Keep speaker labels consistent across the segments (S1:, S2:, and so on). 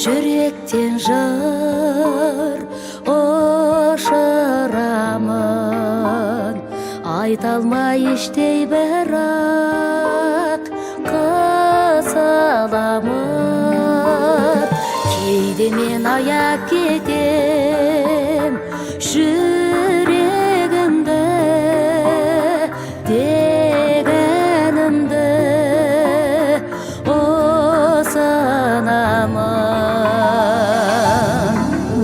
S1: жүректен жыр ұшырамын, айта алмай іштей бірақ қысыламын. Кейде мен аяп кетем жүрегімді, дегенімді осынамын.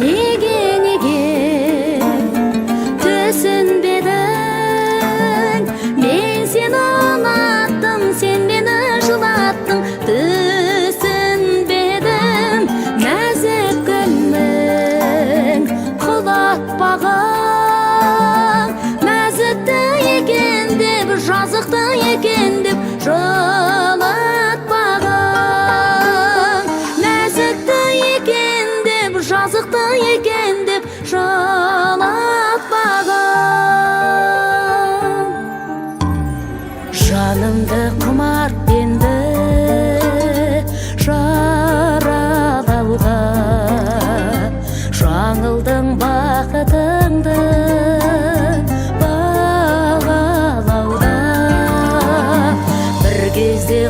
S1: Неге түсінбедің, мен сені ұнаттым, сен мені жылаттың. Түсінбедім, нәзік гүлмін құлатпаған, нәзікті екен деп, жазықты екен деп жылатпаған, нәзікті екен деп, жазықты екен деп жылатпаған. Жанымды құмартпенді жаралауға, жаңылдың бақытыңды бағалауда. Бір кезде